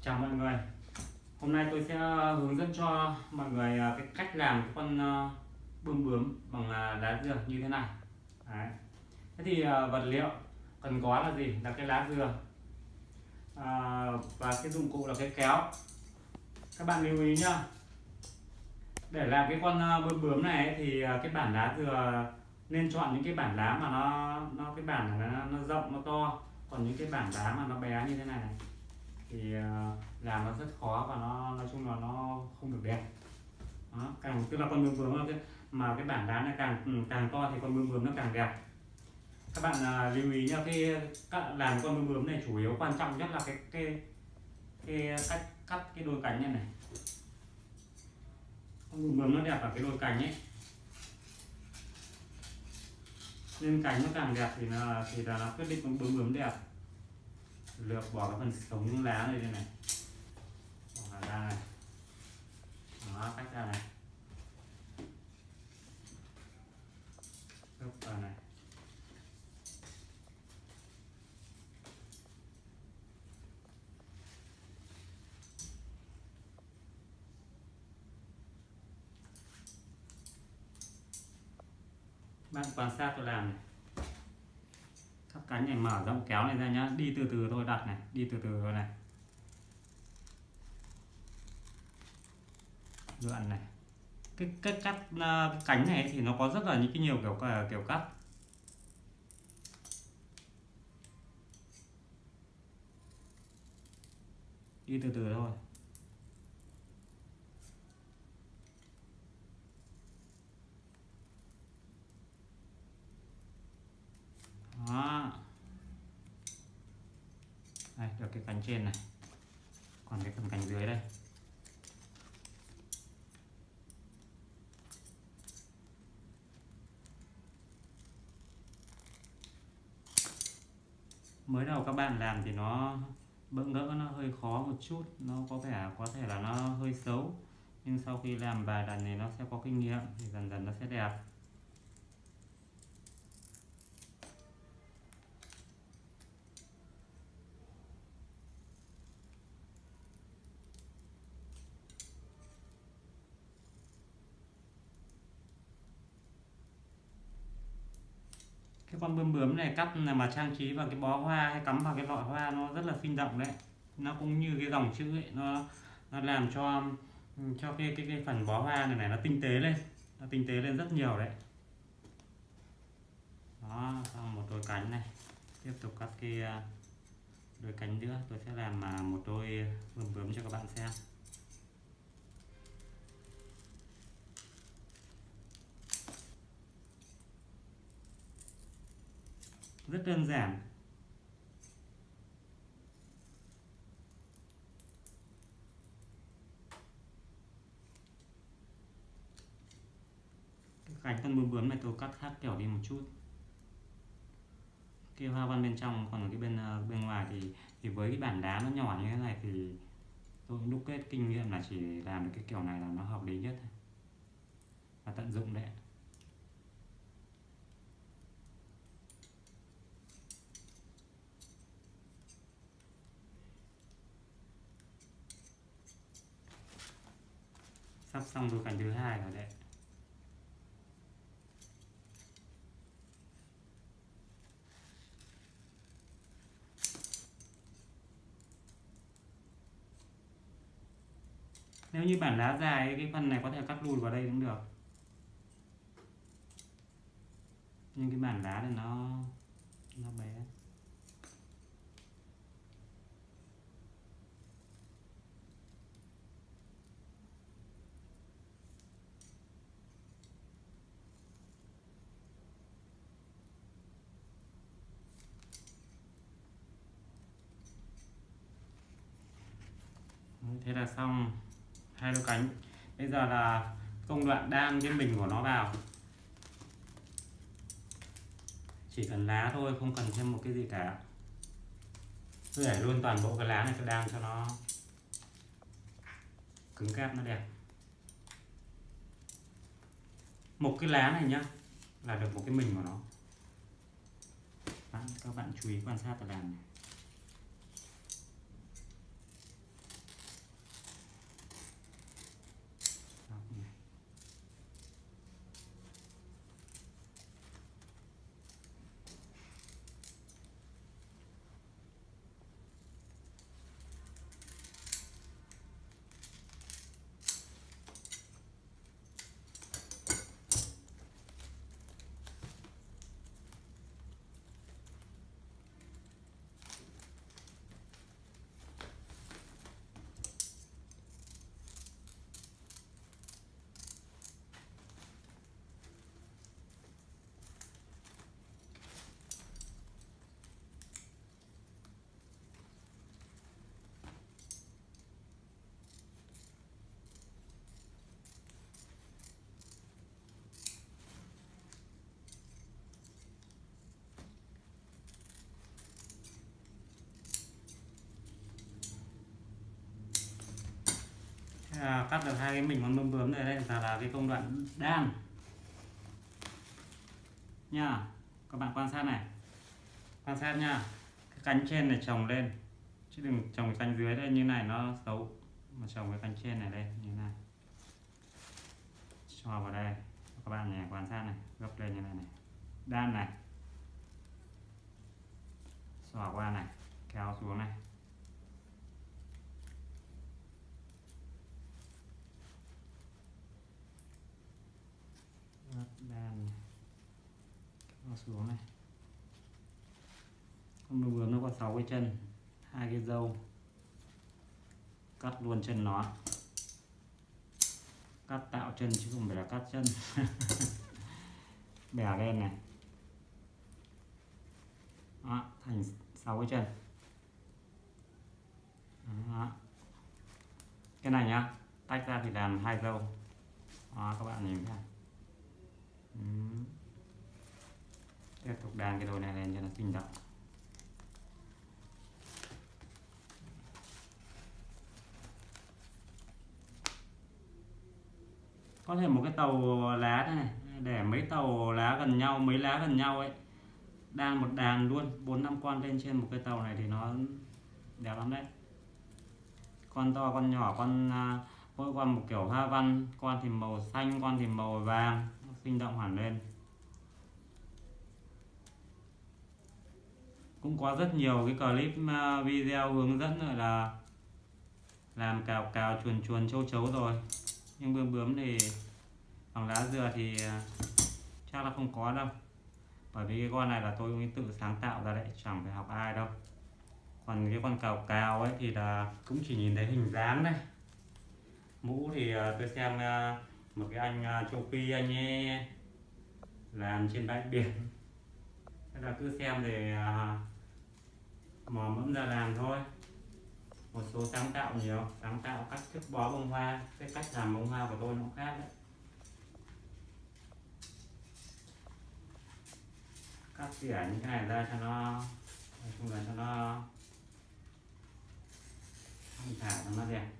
Chào mọi người. Hôm nay tôi sẽ hướng dẫn cho mọi người cái cách làm cái con bươm bướm bằng lá dừa như thế này. Đấy. Thế thì vật liệu cần có là gì? Là cái lá dừa và cái dụng cụ là cái kéo. Các bạn lưu ý nhá. Để làm cái con bươm bướm này ấy, thì cái bản lá dừa nên chọn những cái bản lá mà nó cái bản này nó rộng nó to, còn những cái bản lá mà nó bé như thế này thì làm nó rất khó và nó nói chung là nó không được đẹp. Đó, càng tức là con bướm bướm mà cái bản đá này càng to thì con bướm bướm nó càng đẹp. Các bạn lưu ý nhá, các làm con bướm bướm này chủ yếu quan trọng nhất là cái cách cắt cái đôi cánh này. Con bướm bướm nó đẹp ở cái đôi cánh ấy, nên cánh nó càng đẹp thì là nó quyết định con bướm bướm đẹp. Lược bỏ cái phần sống lá này đây này, bỏ ra này, nó tách ra này, gấp vào này. Bạn quan sát tôi làm này, các cánh này mở rộng kéo này ra nhá, đi từ từ thôi, đặt này, đi từ từ thôi này, lượn này. Cái cách cắt cái cánh này thì nó có rất là những cái nhiều kiểu cắt. Đi từ từ thôi. Đó. Đây, được cái cánh trên này, còn cái phần cánh dưới đây. Mới đầu các bạn làm thì nó bỡ ngỡ, nó hơi khó một chút, nó có thể là nó hơi xấu, nhưng sau khi làm vài lần thì nó sẽ có kinh nghiệm thì dần dần nó sẽ đẹp. Cái con bướm bướm này cắt là mà trang trí vào cái bó hoa hay cắm vào cái lọ hoa nó rất là sinh động đấy. Nó cũng như cái dòng chữ ấy, nó làm cho cái phần bó hoa này nó tinh tế lên, nó tinh tế lên rất nhiều đấy. Đó, xong một đôi cánh này, tiếp tục cắt cái đôi cánh nữa. Tôi sẽ làm một đôi bướm bướm cho các bạn xem. Rất đơn giản. Cái cánh con bướm bướm này tôi cắt khác kiểu đi một chút. Cái hoa văn bên trong, còn ở cái bên ngoài thì với cái bản đá nó nhỏ như thế này thì tôi đúc kết kinh nghiệm là chỉ làm được cái kiểu này là nó hợp lý nhất và tận dụng đấy. Sắp xong đôi cánh thứ hai rồi đấy. Nếu như bản lá dài cái phần này có thể cắt lùi vào đây cũng được, nhưng cái bản lá này nó bé. Thế là xong hai đôi cánh. Bây giờ là công đoạn đan cái mình của nó vào. Chỉ cần lá thôi, không cần thêm một cái gì cả. Cứ để luôn toàn bộ cái lá này, tôi đan cho nó cứng cáp, nó đẹp. Một cái lá này nhá là được một cái mình của nó. Các bạn chú ý quan sát và làm này. cắt được hai cái mình con bướm bướm này, đây là cái công đoạn đan nha. Các bạn quan sát này, quan sát nha, cái cánh trên này trồng lên chứ đừng trồng cái cánh dưới đây như này nó xấu, mà trồng cái cánh trên này lên như này, cho vào đây. Các bạn này quan sát này, gấp lên như này này, đan này, xỏ qua này, kéo xuống này, đan này, kéo xuống này. Con bướm bướm nó có 6 cái chân, 2 cái râu, cắt luôn chân nó, cắt tạo chân chứ không phải là cắt chân. Bẻ lên này. Đó, thành 6 cái chân. Đó. Cái này nhá, tách ra thì làm 2 râu. Đó, các bạn nhìn thấy. Tiếp tục đan cái đôi này lên cho nó sinh động. Có thể một cái tàu lá này, để mấy tàu lá gần nhau, mấy lá gần nhau ấy, đan một đàn luôn 4-5 con lên trên một cái tàu này thì nó đẹp lắm đấy. Con to con nhỏ, mỗi con một kiểu hoa văn, con thì màu xanh, con thì màu vàng, nó sinh động hẳn lên. Cũng có rất nhiều cái clip video hướng dẫn rồi là làm cào cào chuồn chuồn châu chấu rồi, nhưng bướm bướm thì bằng lá dừa thì chắc là không có đâu, bởi vì cái con này là tôi tự sáng tạo ra đấy, chẳng phải học ai đâu. Còn cái con cào cào ấy thì là cũng chỉ nhìn thấy hình dáng đây. Mũ thì tôi xem một cái anh châu Phi, anh ấy làm trên bãi biển, thế là cứ xem để mò mẫm ra làm thôi. Một số sáng tạo nhiều, sáng tạo cách thức bó bông hoa, cái cách làm bông hoa của tôi nó khác đấy. Cắt tỉa những cái này ra cho nó, nói chung là cho nó thong thả, cho nó đẹp.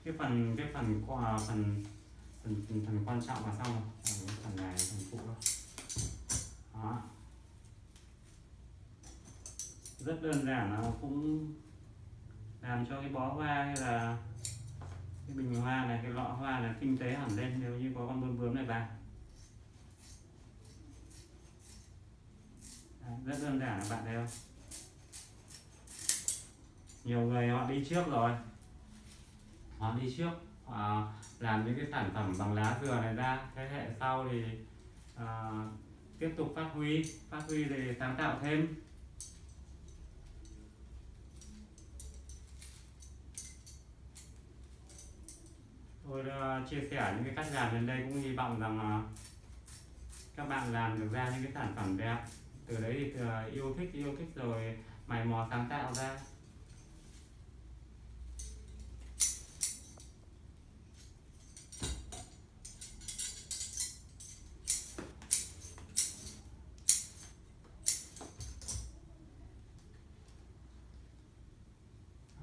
Cái phần quan trọng là xong rồi, cái phần này phần phụ thôi. Đó, rất đơn giản, nó cũng làm cho cái bó hoa hay là cái bình hoa này, cái lọ hoa này kinh tế hẳn lên nếu như có con bướm bướm này vào. Đấy, rất đơn giản các bạn thấy không? Nhiều người họ đi trước rồi, họ đi trước làm những cái sản phẩm bằng lá dừa này ra, thế hệ sau thì tiếp tục phát huy để sáng tạo thêm. Tôi chia sẻ những cái cách làm đến đây cũng hy vọng rằng các bạn làm được ra những cái sản phẩm đẹp, từ đấy thì yêu thích rồi mày mò sáng tạo ra.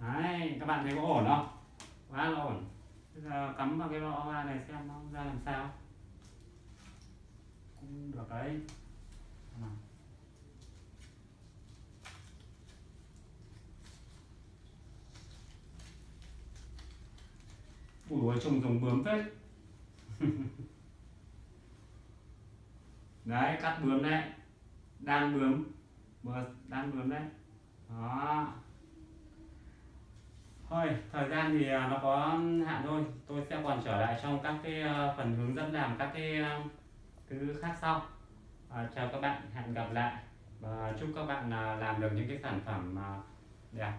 Đấy, các bạn thấy có ổn không? Quá là ổn. Bây giờ cắm vào cái lọ hoa này xem nó ra làm sao. Cũng được đấy. Ủa, trông giống bướm phết. Đấy, cắt bướm đấy, đan bướm, đan bướm đấy. Đó. Thôi, thời gian thì nó có hạn thôi, tôi sẽ còn trở lại trong các cái phần hướng dẫn làm các cái thứ khác sau. Chào các bạn, hẹn gặp lại và chúc các bạn làm được những cái sản phẩm đẹp.